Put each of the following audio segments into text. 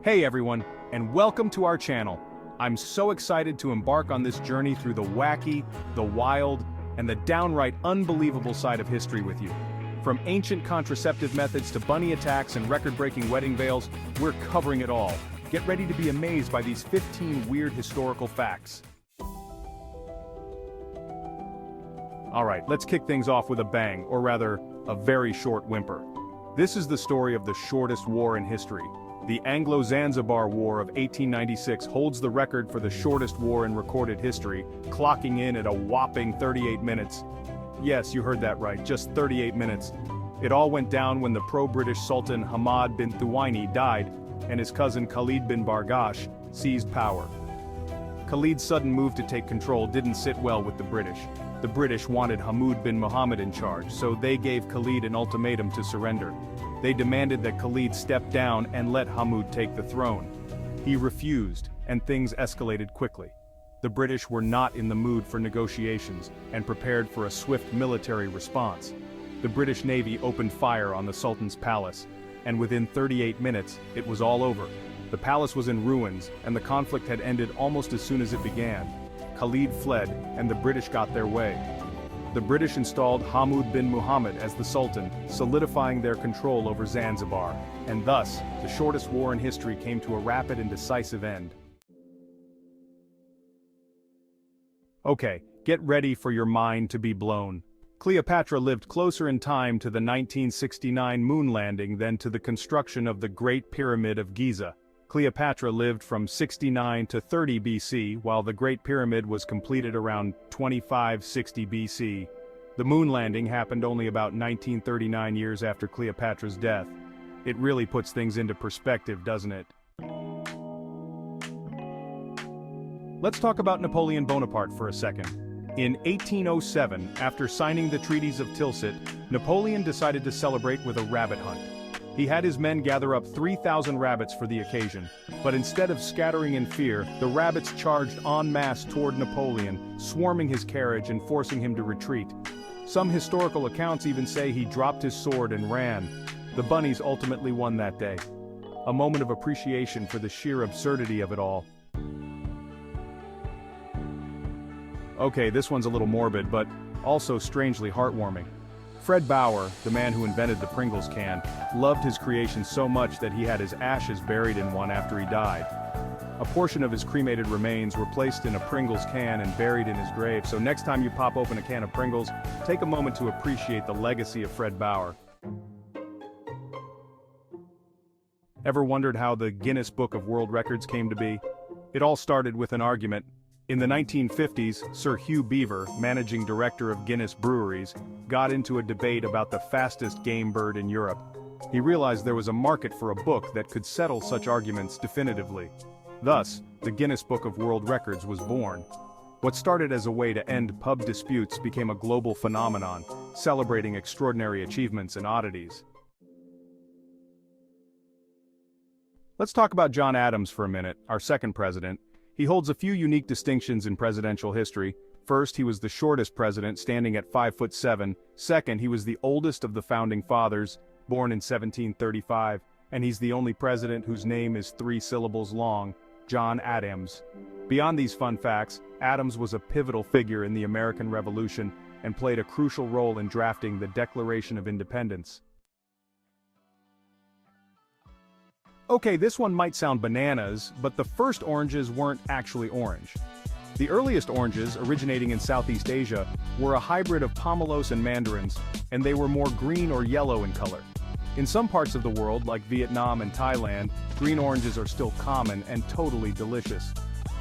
Hey everyone, and welcome to our channel. I'm so excited to embark on this journey through the wacky, the wild, and the downright unbelievable side of history with you. From ancient contraceptive methods to bunny attacks and record-breaking wedding veils, we're covering it all. Get ready to be amazed by these 15 weird historical facts. Alright, let's kick things off with a bang, or rather, a very short whimper. This is the story of the shortest war in history. The Anglo-Zanzibar War of 1896 holds the record for the shortest war in recorded history, clocking in at a whopping 38 minutes. Yes, you heard that right, just 38 minutes. It all went down when the pro-British Sultan Hamad bin Thuwaini died, and his cousin Khalid bin Bargash seized power. Khalid's sudden move to take control didn't sit well with the British. The British wanted Hamoud bin Mohammed in charge, so they gave Khalid an ultimatum to surrender. They demanded that Khalid step down and let Hamoud take the throne. He refused, and things escalated quickly. The British were not in the mood for negotiations, and prepared for a swift military response. The British Navy opened fire on the Sultan's palace, and within 38 minutes, it was all over. The palace was in ruins, and the conflict had ended almost as soon as it began. Khalid fled, and the British got their way. The British installed Hamoud bin Mohammed as the Sultan, solidifying their control over Zanzibar, and thus, the shortest war in history came to a rapid and decisive end. Okay, get ready for your mind to be blown. Cleopatra lived closer in time to the 1969 moon landing than to the construction of the Great Pyramid of Giza. Cleopatra lived from 69 to 30 BC, while the Great Pyramid was completed around 2560 BC. The moon landing happened only about 1939 years after Cleopatra's death. It really puts things into perspective, doesn't it? Let's talk about Napoleon Bonaparte for a second. In 1807, after signing the treaties of Tilsit, Napoleon decided to celebrate with a rabbit hunt. He had his men gather up 3,000 rabbits for the occasion, but instead of scattering in fear, the rabbits charged en masse toward Napoleon, swarming his carriage and forcing him to retreat. Some historical accounts even say he dropped his sword and ran. The bunnies ultimately won that day. A moment of appreciation for the sheer absurdity of it all. Okay, this one's a little morbid, but also strangely heartwarming. Fred Bauer, the man who invented the Pringles can, loved his creation so much that he had his ashes buried in one after he died. A portion of his cremated remains were placed in a Pringles can and buried in his grave, so next time you pop open a can of Pringles, take a moment to appreciate the legacy of Fred Bauer. Ever wondered how the Guinness Book of World Records came to be? It all started with an argument. In the 1950s, Sir Hugh Beaver, managing director of Guinness Breweries, got into a debate about the fastest game bird in Europe. He realized there was a market for a book that could settle such arguments definitively. Thus, the Guinness Book of World Records was born. What started as a way to end pub disputes became a global phenomenon, celebrating extraordinary achievements and oddities. Let's talk about John Adams for a minute, our second president. He holds a few unique distinctions in presidential history. First, he was the shortest president, standing at 5'7". Second, he was the oldest of the founding fathers, born in 1735, and he's the only president whose name is 3 syllables long, John Adams. Beyond these fun facts, Adams was a pivotal figure in the American Revolution and played a crucial role in drafting the Declaration of Independence. Okay, this one might sound bananas, but the first oranges weren't actually orange. The earliest oranges, originating in Southeast Asia, were a hybrid of pomelos and mandarins, and they were more green or yellow in color. In some parts of the world, like Vietnam and Thailand, green oranges are still common and totally delicious.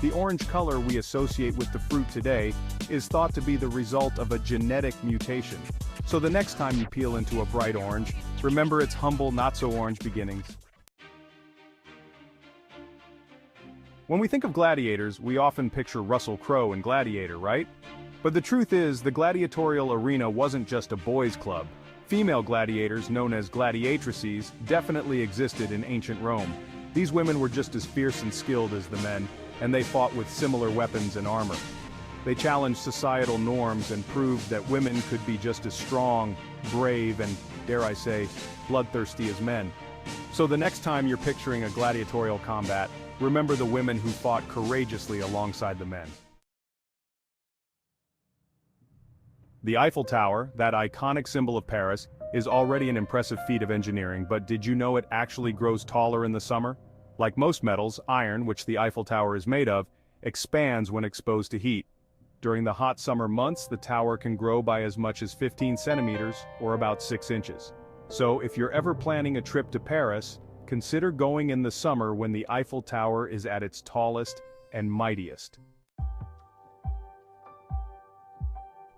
The orange color we associate with the fruit today is thought to be the result of a genetic mutation. So the next time you peel into a bright orange, remember its humble, not-so-orange beginnings. When we think of gladiators, we often picture Russell Crowe in Gladiator, right? But the truth is, the gladiatorial arena wasn't just a boys' club. Female gladiators, known as gladiatrices, definitely existed in ancient Rome. These women were just as fierce and skilled as the men, and they fought with similar weapons and armor. They challenged societal norms and proved that women could be just as strong, brave, and, dare I say, bloodthirsty as men. So the next time you're picturing a gladiatorial combat, remember the women who fought courageously alongside the men. The Eiffel Tower, that iconic symbol of Paris, is already an impressive feat of engineering, but did you know it actually grows taller in the summer? Like most metals, iron, which the Eiffel Tower is made of, expands when exposed to heat. During the hot summer months, the tower can grow by as much as 15 centimeters, or about 6 inches. So if you're ever planning a trip to Paris, consider going in the summer when the Eiffel Tower is at its tallest and mightiest.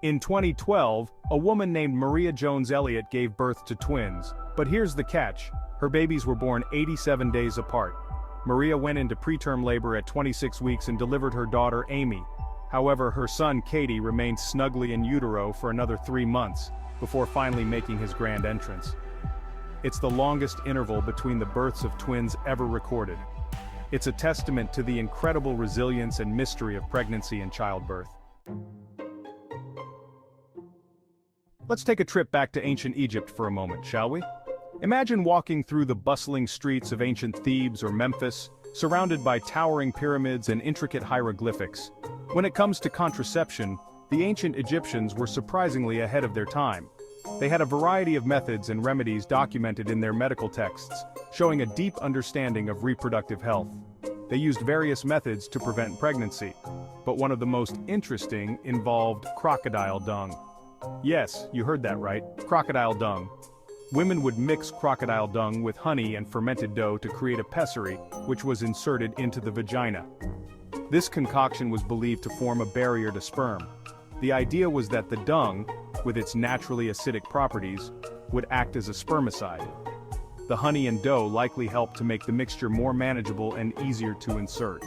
In 2012, a woman named Maria Jones Elliott gave birth to twins. But here's the catch: her babies were born 87 days apart. Maria went into preterm labor at 26 weeks and delivered her daughter Amy. However, her son Katie remained snugly in utero for another 3 months, before finally making his grand entrance. It's the longest interval between the births of twins ever recorded. It's a testament to the incredible resilience and mystery of pregnancy and childbirth. Let's take a trip back to ancient Egypt for a moment, shall we? Imagine walking through the bustling streets of ancient Thebes or Memphis, surrounded by towering pyramids and intricate hieroglyphics. When it comes to contraception, the ancient Egyptians were surprisingly ahead of their time. They had a variety of methods and remedies documented in their medical texts, showing a deep understanding of reproductive health. They used various methods to prevent pregnancy, but one of the most interesting involved crocodile dung. Yes, you heard that right, crocodile dung. Women would mix crocodile dung with honey and fermented dough to create a pessary, which was inserted into the vagina. This concoction was believed to form a barrier to sperm. The idea was that the dung, with its naturally acidic properties, would act as a spermicide. The honey and dough likely helped to make the mixture more manageable and easier to insert.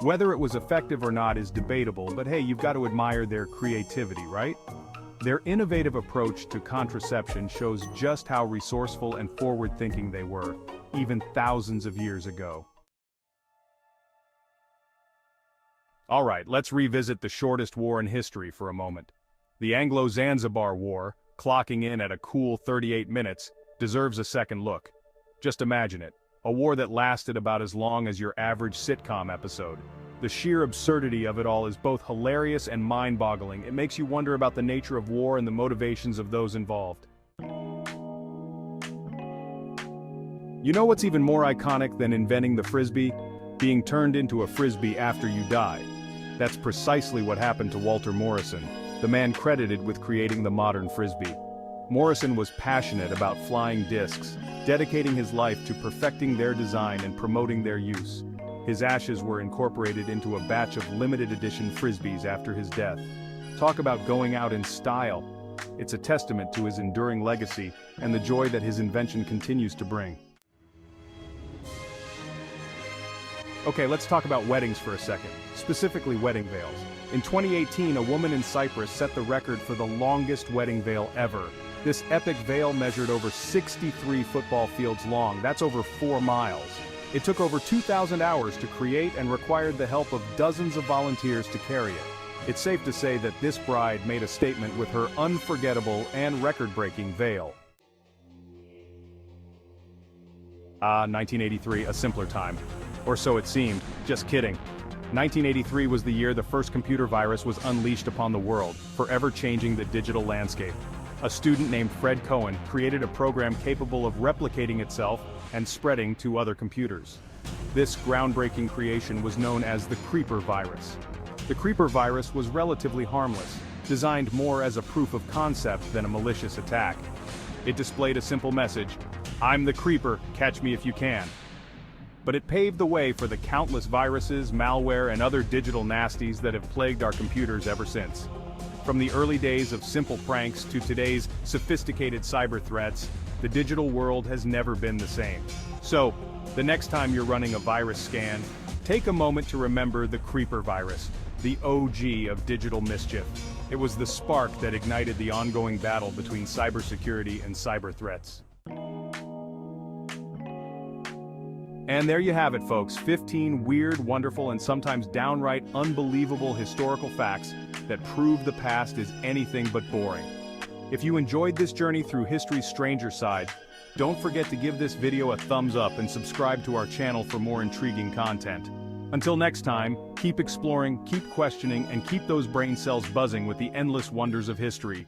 Whether it was effective or not is debatable, but hey, you've got to admire their creativity, right? Their innovative approach to contraception shows just how resourceful and forward-thinking they were, even thousands of years ago. Alright, let's revisit the shortest war in history for a moment. The Anglo-Zanzibar War, clocking in at a cool 38 minutes, deserves a second look. Just imagine it, a war that lasted about as long as your average sitcom episode. The sheer absurdity of it all is both hilarious and mind-boggling. It makes you wonder about the nature of war and the motivations of those involved. You know what's even more iconic than inventing the frisbee? Being turned into a frisbee after you die. That's precisely what happened to Walter Morrison, the man credited with creating the modern frisbee. Morrison was passionate about flying discs, dedicating his life to perfecting their design and promoting their use. His ashes were incorporated into a batch of limited edition frisbees after his death. Talk about going out in style. It's a testament to his enduring legacy and the joy that his invention continues to bring. Okay, let's talk about weddings for a second, specifically wedding veils. In 2018, a woman in Cyprus set the record for the longest wedding veil ever. This epic veil measured over 63 football fields long. That's over 4 miles. It took over 2,000 hours to create and required the help of dozens of volunteers to carry it. It's safe to say that this bride made a statement with her unforgettable and record-breaking veil. 1983, a simpler time. Or so it seemed. Just kidding. 1983 was the year the first computer virus was unleashed upon the world, forever changing the digital landscape. A student named Fred Cohen created a program capable of replicating itself and spreading to other computers. This groundbreaking creation was known as the Creeper virus. The Creeper virus was relatively harmless, designed more as a proof of concept than a malicious attack. It displayed a simple message: "I'm the Creeper, catch me if you can." But it paved the way for the countless viruses, malware, and other digital nasties that have plagued our computers ever since. From the early days of simple pranks to today's sophisticated cyber threats, the digital world has never been the same. So, the next time you're running a virus scan, take a moment to remember the Creeper virus, the OG of digital mischief. It was the spark that ignited the ongoing battle between cybersecurity and cyber threats. And there you have it, folks, 15 weird, wonderful, and sometimes downright unbelievable historical facts that prove the past is anything but boring. If you enjoyed this journey through history's stranger side, Don't forget to give this video a thumbs up and subscribe to our channel for more intriguing content. Until next time, keep exploring, keep questioning, and keep those brain cells buzzing with the endless wonders of history.